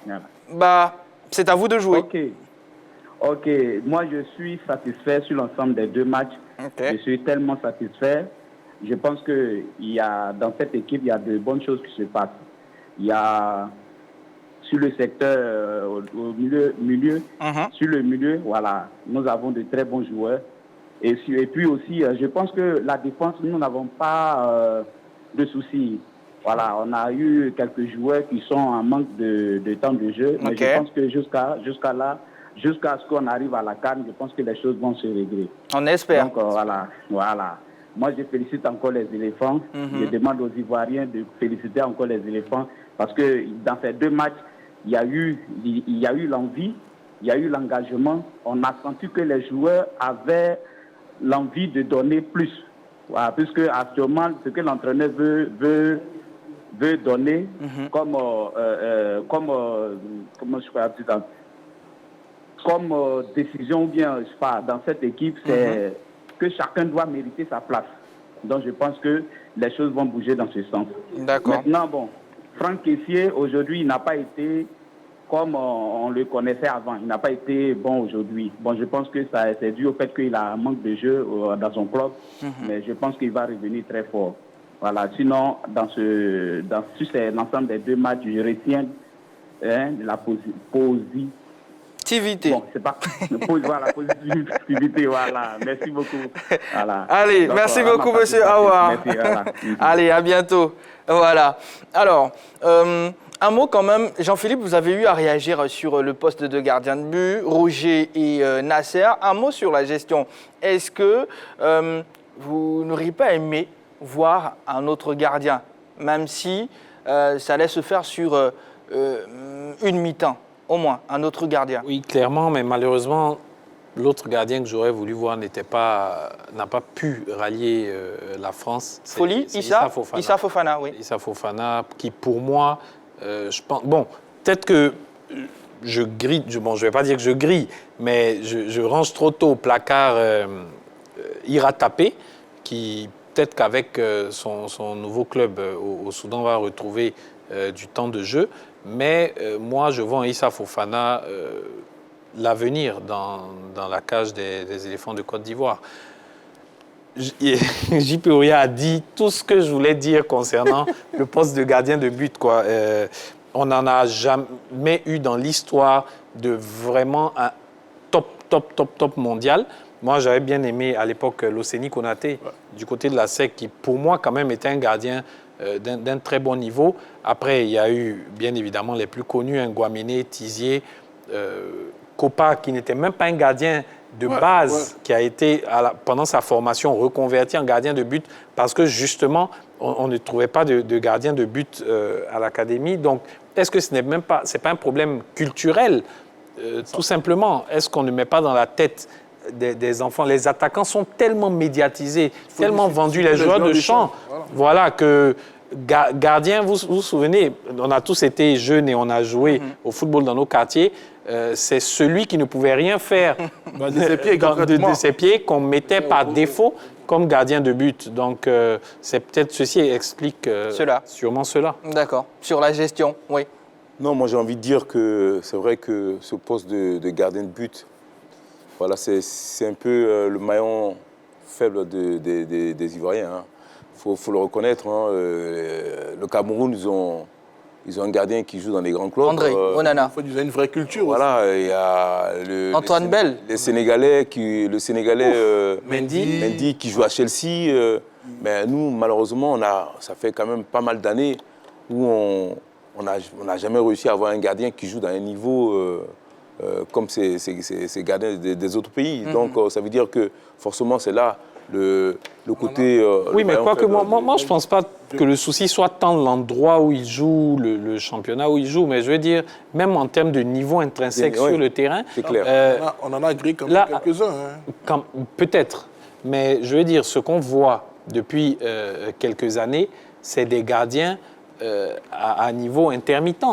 Bah, c'est à vous de jouer. Ok. Moi, je suis satisfait sur l'ensemble des 2 matchs. Je suis tellement satisfait. Je pense que dans cette équipe, il y a de bonnes choses qui se passent. Il y a sur le secteur, au milieu, sur le milieu, voilà, nous avons de très bons joueurs. Et puis aussi, je pense que la défense, nous n'avons pas de soucis. Voilà, on a eu quelques joueurs qui sont en manque de temps de jeu, mais je pense que jusqu'à ce qu'on arrive à la CAN, je pense que les choses vont se régler. On espère. Donc voilà. Moi, je félicite encore les éléphants. Je demande aux Ivoiriens de féliciter encore les éléphants parce que dans ces 2 matchs, il y a eu l'envie, il y a eu l'engagement. On a senti que les joueurs avaient l'envie de donner plus. Voilà, puisque actuellement, ce que l'entraîneur veut donner comme décision ou bien, je sais pas, dans cette équipe, c'est que chacun doit mériter sa place. Donc je pense que les choses vont bouger dans ce sens. D'accord. Maintenant, bon, Franck Kessié, aujourd'hui, il n'a pas été comme on le connaissait avant. Il n'a pas été bon aujourd'hui. Bon, je pense que c'est dû au fait qu'il a un manque de jeu dans son club, mais je pense qu'il va revenir très fort. Voilà. Sinon, sur l'ensemble des 2 matchs, je retiens la positivité. Bon, c'est pas voilà, positivité, voilà. Merci beaucoup. Voilà. Allez, donc, merci beaucoup, monsieur Awa. Merci, voilà. Allez, à bientôt. Voilà. Alors, un mot quand même, Jean-Philippe, vous avez eu à réagir sur le poste de gardien de but, Roger et Nasser. Un mot sur la gestion. Est-ce que vous n'auriez pas aimé voir un autre gardien, même si ça allait se faire sur une mi-temps, au moins, un autre gardien? Oui, clairement, mais malheureusement, l'autre gardien que j'aurais voulu voir n'a pas pu rallier la France. Folie, Issa Fofana, oui. Issa Fofana, qui pour moi, je pense... Bon, peut-être que je grille, je ne vais pas dire que je grille, mais je range trop tôt au placard Ira Tapé, qui peut-être qu'avec son nouveau club au Soudan va retrouver du temps de jeu. Mais moi, je vois en Issa Fofana l'avenir dans la cage des éléphants de Côte d'Ivoire. JP Oria a dit tout ce que je voulais dire concernant le poste de gardien de but, quoi. On n'en a jamais eu dans l'histoire de vraiment un top mondial. Moi, j'avais bien aimé à l'époque Loseni Konaté, du côté de la SEC, qui pour moi quand même était un gardien d'un très bon niveau. Après, il y a eu bien évidemment les plus connus, Ngouamene, Tizier, Kopa, qui n'était même pas un gardien de base qui a été, pendant sa formation, reconverti en gardien de but parce que justement, on ne trouvait pas de gardien de but à l'académie. Donc, est-ce que ce n'est même pas, c'est pas un problème culturel tout simplement? Est-ce qu'on ne met pas dans la tête des enfants? Les attaquants sont tellement médiatisés, tellement vendus, les joueurs de champ. Voilà que gardien, vous vous souvenez, on a tous été jeunes et on a joué au football dans nos quartiers. C'est celui qui ne pouvait rien faire de ses pieds qu'on mettait par défaut comme gardien de but. Donc, c'est peut-être ceci explique sûrement cela. D'accord. Sur la gestion, oui. Non, moi j'ai envie de dire que c'est vrai que ce poste de gardien de but, voilà, c'est un peu le maillon faible des Ivoiriens. Faut le reconnaître. Le Cameroun, ils ont un gardien qui joue dans les grands clubs. André Onana. Ils ont une vraie culture. Voilà, il y a Antoine Bell. Le Sénégalais Mendy qui joue à Chelsea. Mais nous, malheureusement, ça fait quand même pas mal d'années où on n'a jamais réussi à avoir un gardien qui joue dans un niveau comme ces gardiens des autres pays. Donc, ça veut dire que forcément, c'est là le côté... oui, mais quoique moi, je ne pense pas que le souci soit tant l'endroit où il joue, le championnat où il joue, mais je veux dire, même en termes de niveau intrinsèque sur le terrain... C'est clair. On en a grillé comme quelques-uns. Peut-être, mais je veux dire, ce qu'on voit depuis quelques années, c'est des gardiens à niveau intermittent,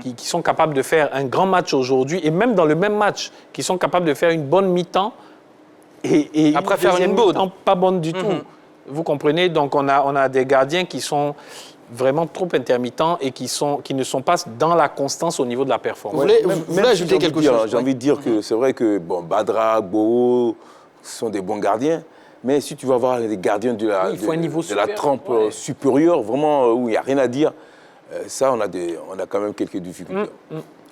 qui sont capables de faire un grand match aujourd'hui, et même dans le même match, qui sont capables de faire une bonne mi-temps, et après faire une bonne pas bonne du tout. Vous comprenez? Donc on a des gardiens qui sont vraiment trop intermittents et qui ne sont pas dans la constance au niveau de la performance. Vous voulez ajouter quelque chose? J'ai envie de dire que c'est vrai que Badra, Gboo, ce sont des bons gardiens. Mais si tu vas voir les gardiens de la trempe supérieure, vraiment où il n'y a rien à dire, ça, on a quand même quelques difficultés.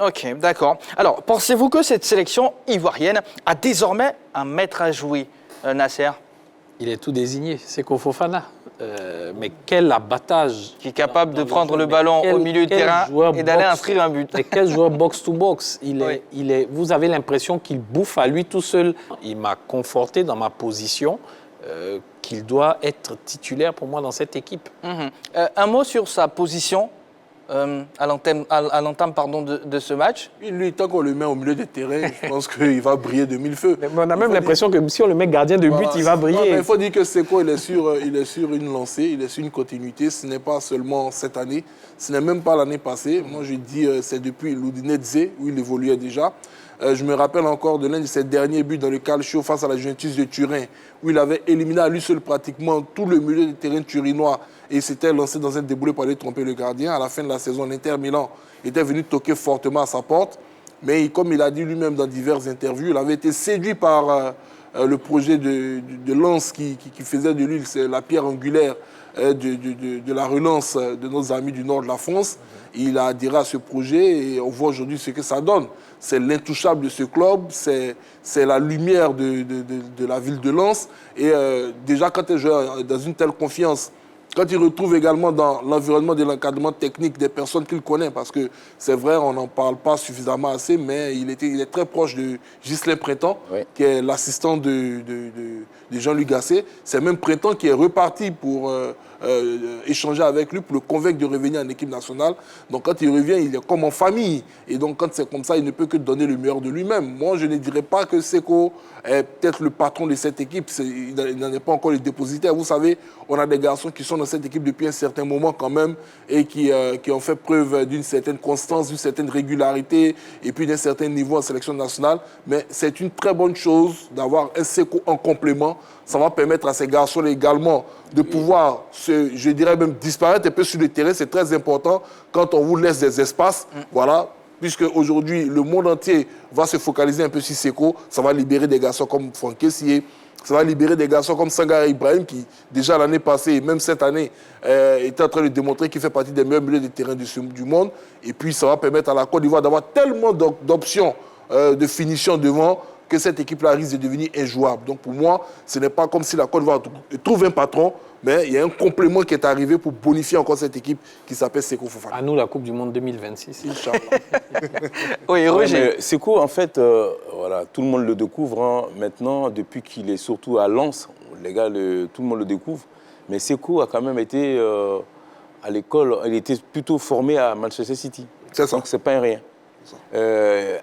Ok, d'accord. Alors, pensez-vous que cette sélection ivoirienne a désormais un maître à jouer, Nasser? Il est tout désigné, c'est Fofana. Mais quel abattage! Qui est capable de prendre le ballon au milieu de terrain et d'aller inscrire un but. Et quel joueur box-to-box! Vous avez l'impression qu'il bouffe à lui tout seul. Il m'a conforté dans ma position qu'il doit être titulaire pour moi dans cette équipe. Un mot sur sa position à l'entame de ce match. Lui, tant qu'on le met au milieu des terrains, je pense qu'il va briller de mille feux. Mais on a même l'impression que si on le met gardien de but, il va briller. Il faut dire que Seko, il est sur une lancée, il est sur une continuité. Ce n'est pas seulement cette année, ce n'est même pas l'année passée. Moi, je dis c'est depuis l'Udinese où il évoluait déjà. Je me rappelle encore de l'un de ses derniers buts dans le Calcio face à la Juventus de Turin, où il avait éliminé à lui seul pratiquement tout le milieu de terrain turinois et s'était lancé dans un déboulé pour aller tromper le gardien. À la fin de la saison, l'Inter Milan était venu toquer fortement à sa porte. Mais comme il a dit lui-même dans diverses interviews, il avait été séduit par le projet de Lens qui faisait de lui la pierre angulaire de la relance de nos amis du nord de la France. Il a adhéré à ce projet et on voit aujourd'hui ce que ça donne. C'est l'intouchable de ce club, c'est la lumière de la ville de Lens. Et déjà, quand il joue dans une telle confiance, quand il retrouve également dans l'environnement de l'encadrement technique des personnes qu'il connaît, parce que c'est vrai, on n'en parle pas suffisamment assez, mais il est très proche de Ghislain Printemps, qui est l'assistant de Jean-Luc Gasset. C'est même Printemps qui est reparti pour échanger avec lui, pour le convaincre de revenir en équipe nationale. Donc quand il revient, il est comme en famille. Et donc quand c'est comme ça, il ne peut que donner le meilleur de lui-même. Moi, je ne dirais pas que Seko est peut-être le patron de cette équipe. Il n'en est pas encore le dépositaire. Vous savez, on a des garçons qui sont dans cette équipe depuis un certain moment quand même et qui ont fait preuve d'une certaine constance, d'une certaine régularité et puis d'un certain niveau en sélection nationale. Mais c'est une très bonne chose d'avoir un Seko en complément. Ça va permettre à ces garçons également de pouvoir, je dirais même, disparaître un peu sur le terrain. C'est très important quand on vous laisse des espaces. Voilà. Puisque aujourd'hui, le monde entier va se focaliser un peu sur Seko. Ça va libérer des garçons comme Franck Kessié. Ça va libérer des garçons comme Sangare Ibrahim qui, déjà l'année passée et même cette année, était en train de démontrer qu'il fait partie des meilleurs milieux de terrain du monde. Et puis, ça va permettre à la Côte d'Ivoire d'avoir tellement d'options de finition devant que cette équipe-là risque de devenir injouable. Donc pour moi, ce n'est pas comme si la Côte d'Ivoire trouve un patron, mais il y a un complément qui est arrivé pour bonifier encore cette équipe qui s'appelle Seko Fofana. À nous, la Coupe du Monde 2026. Inch'Allah. Oui, Roger. Seko, en fait, voilà, tout le monde le découvre maintenant, depuis qu'il est surtout à Lens. Les gars, tout le monde le découvre. Mais Seko a quand même été à l'école, il était plutôt formé à Manchester City. C'est ça. Donc, c'est pas un rien.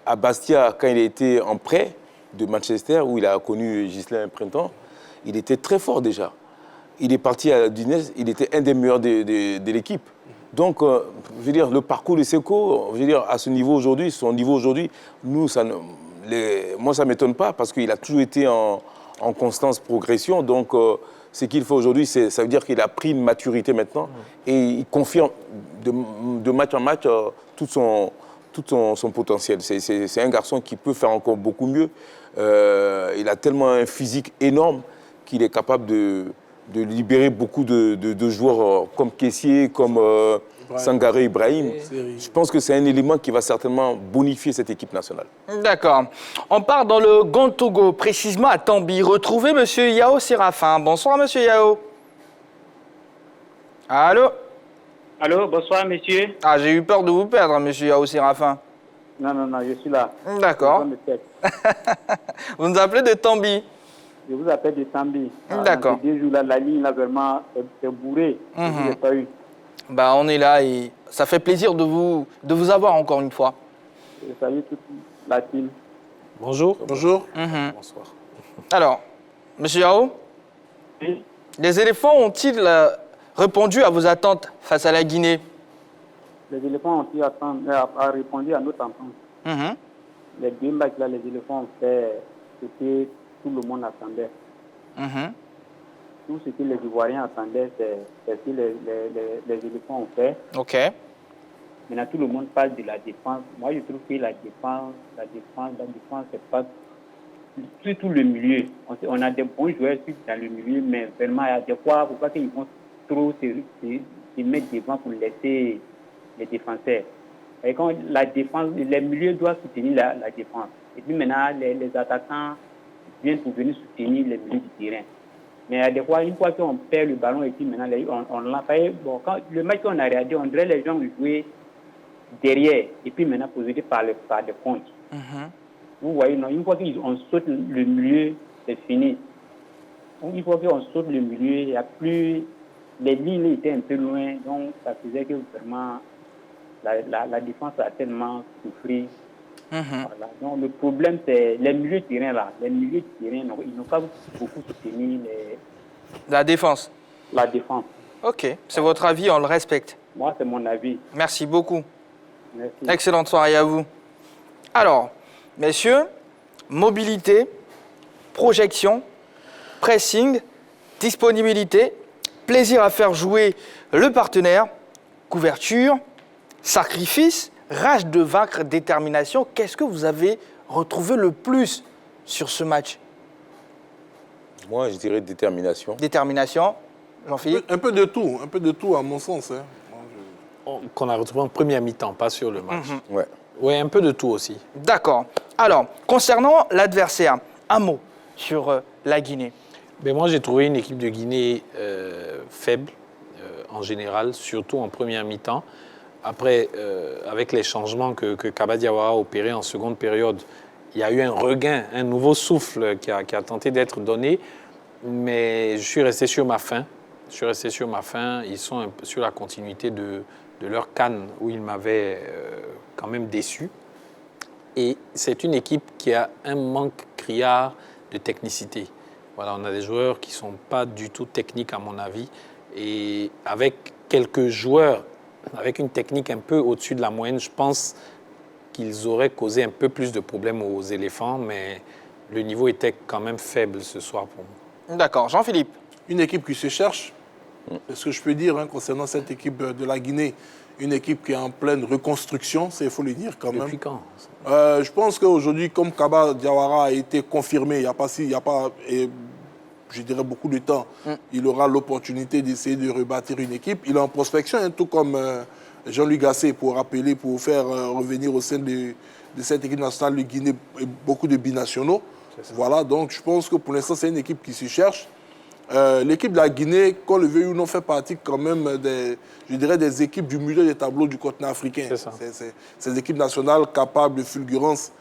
À Bastia, quand il était en prêt de Manchester, où il a connu Ghislain Printemps, il était très fort déjà. Il est parti à Dunez, il était un des meilleurs de l'équipe. Donc, je veux dire, le parcours de Seko, je veux dire, à ce niveau aujourd'hui, son niveau aujourd'hui, moi, ça ne m'étonne pas parce qu'il a toujours été en constante progression. Donc, ce qu'il fait aujourd'hui, ça veut dire qu'il a pris une maturité maintenant et il confirme de match en match tout son potentiel. C'est un garçon qui peut faire encore beaucoup mieux. Il a tellement un physique énorme qu'il est capable de libérer beaucoup de joueurs comme Kessié, comme Sangaré Ibrahim. Je pense que c'est un élément qui va certainement bonifier cette équipe nationale. D'accord. On part dans le Grand Togo, précisément à Tambi. Retrouvez M. Yao Séraphin. Bonsoir, M. Yao. Allô? Allô, bonsoir, monsieur. Ah, j'ai eu peur de vous perdre, M. Yao Séraphin. Non, je suis là. D'accord. Vous nous appelez de Tambi? Je vous appelle de Tambi. D'accord. Ces 2 jours-là, la ligne, là, vraiment, est bourrée. Je n'ai pas eu. Bah, on est là et ça fait plaisir de vous avoir encore une fois. Salut toute la team. Bonjour. Bonjour. Bonsoir. Alors, M. Yao, Oui. les éléphants ont-ils répondu à vos attentes face à la Guinée? Les éléphants ont répondu à notre attente. Les 2 matchs là, les éléphants ont fait ce que tout le monde attendait. Tout ce que les Ivoiriens attendaient, c'est ce que les éléphants ont fait. OK. Maintenant, tout le monde parle de la défense. Moi, je trouve que la défense, c'est pas surtout le milieu. On a des bons joueurs dans le milieu, mais vraiment, il y a des fois, pour pas qu'ils vont trop se mettre devant pour laisser les défenseurs. Et quand la défense, les milieux doivent soutenir la défense. Et puis maintenant, les attaquants viennent pour venir soutenir les milieux du terrain. Mais des fois, une fois qu'on perd le ballon et puis maintenant, on l'a fait. Bon, quand le match qu'on a regardé, on dirait les gens jouaient derrière et puis maintenant possédés par les comptes. Vous voyez, non, une fois qu'on saute le milieu, c'est fini. Donc, une fois qu'on saute le milieu, il n'y a plus. Les lignes étaient un peu loin, donc ça faisait que vraiment la défense a tellement souffert. Voilà. Donc, le problème, c'est les milieux de terrain là. Les milieux de terrain, ils n'ont pas beaucoup soutenu la défense. La défense. OK. C'est votre avis, on le respecte. Moi, c'est mon avis. Merci beaucoup. Merci. Excellente soirée à vous. Alors, messieurs, mobilité, projection, pressing, disponibilité, plaisir à faire jouer le partenaire, couverture, sacrifice, rage de vaincre, détermination. Qu'est-ce que vous avez retrouvé le plus sur ce match? Moi, je dirais détermination. Détermination, Jean-Philippe? Un peu de tout à mon sens. Qu'on a retrouvé en première mi-temps, pas sur le match. Ouais, un peu de tout aussi. D'accord. Alors, concernant l'adversaire, un mot sur la Guinée. Mais moi, j'ai trouvé une équipe de Guinée faible, en général, surtout en première mi-temps. Après, avec les changements que Kaba Diawara a opérés en seconde période, il y a eu un regain, un nouveau souffle qui a tenté d'être donné. Mais je suis resté sur ma faim. Ils sont sur la continuité de leur CAN où ils m'avaient quand même déçu. Et c'est une équipe qui a un manque criard de technicité. Voilà, on a des joueurs qui ne sont pas du tout techniques à mon avis. Et avec quelques joueurs avec une technique un peu au-dessus de la moyenne, je pense qu'ils auraient causé un peu plus de problèmes aux éléphants, mais le niveau était quand même faible ce soir pour moi. D'accord. Jean-Philippe? Une équipe qui se cherche, c'est ce que je peux dire concernant cette équipe de la Guinée. Une équipe qui est en pleine reconstruction, il faut le dire quand même. Depuis quand? Je pense qu'aujourd'hui, comme Kaba Diawara a été confirmé, il n'y a pas je dirais beaucoup de temps, il aura l'opportunité d'essayer de rebâtir une équipe. Il est en prospection, tout comme Jean-Louis Gasset, pour faire revenir au sein de cette équipe nationale de Guinée beaucoup de binationaux. Voilà, donc je pense que pour l'instant, c'est une équipe qui se cherche. L'équipe de la Guinée, qu'on le veuille ou non, fait partie quand même des équipes du milieu des tableaux du continent africain. C'est des équipes nationales capables de fulgurance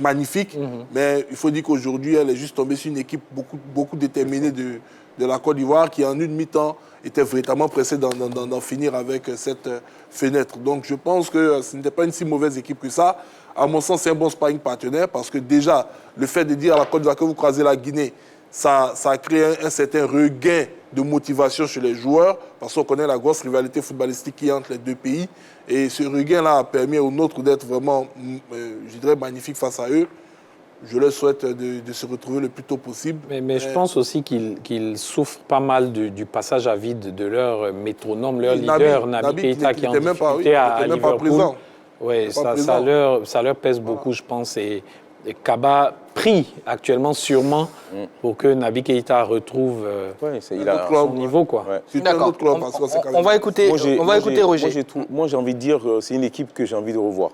magnifique, mais il faut dire qu'aujourd'hui, elle est juste tombée sur une équipe beaucoup déterminée de la Côte d'Ivoire qui, en une mi-temps, était véritablement pressée d'en finir avec cette fenêtre. Donc je pense que ce n'était pas une si mauvaise équipe que ça. À mon sens, c'est un bon sparring partenaire parce que déjà, le fait de dire à la Côte d'Ivoire que vous croisez la Guinée, ça a créé un certain regain de motivation chez les joueurs, parce qu'on connaît la grosse rivalité footballistique qui est entre les deux pays. Et ce regain-là a permis aux nôtres d'être vraiment, je dirais, magnifiques face à eux. Je leur souhaite de se retrouver le plus tôt possible. Mais je pense aussi qu'ils souffrent pas mal du passage à vide de leur métronome, leur leader, Naby Keïta, qui est en difficulté à Liverpool. Oui, ça leur pèse beaucoup, je pense. Et Kaba prie actuellement sûrement pour que Naby Keïta retrouve son niveau. D'accord, on va écouter Roger. Moi, j'ai envie de dire c'est une équipe que j'ai envie de revoir.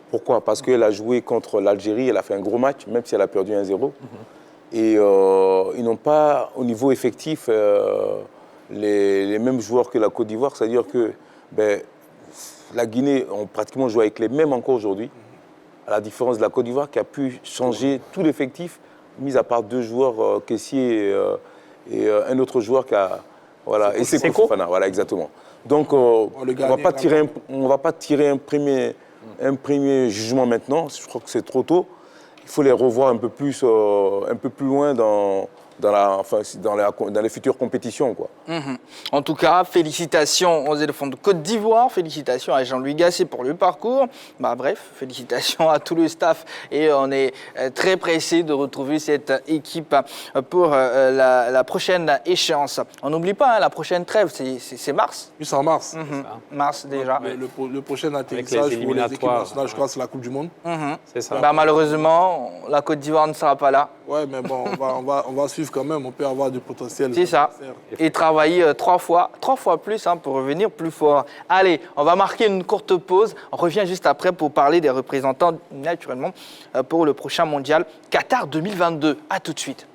Pourquoi? Parce qu'elle a joué contre l'Algérie, elle a fait un gros match, même si elle a perdu 1-0. Et ils n'ont pas, au niveau effectif, les mêmes joueurs que la Côte d'Ivoire. C'est-à-dire que la Guinée ont pratiquement joué avec les mêmes encore aujourd'hui. À la différence de la Côte d'Ivoire qui a pu changer tout l'effectif, mis à part 2 joueurs, Kessié et un autre joueur qui a... Voilà, et c'est Fofana, voilà, exactement. Donc, on ne va pas tirer un premier jugement maintenant. Je crois que c'est trop tôt. Il faut les revoir un peu plus loin dans les futures compétitions. En tout cas, félicitations aux éléphants de Côte d'Ivoire, félicitations à Jean-Louis Gasset pour le parcours. Bref, félicitations à tout le staff et on est très pressé de retrouver cette équipe pour la prochaine échéance. On n'oublie pas, la prochaine trêve, c'est mars. Oui, c'est en mars. Mars déjà. Le prochain atterrissage pour les équipes nationales, je crois, c'est la Coupe du Monde. C'est ça. Malheureusement, la Côte d'Ivoire ne sera pas là. Ouais, mais bon, on va suivre quand même, on peut avoir du potentiel. C'est ça. Et travailler 3 fois plus pour revenir plus fort. Allez, on va marquer une courte pause. On revient juste après pour parler des représentants, naturellement, pour le prochain mondial Qatar 2022. À tout de suite.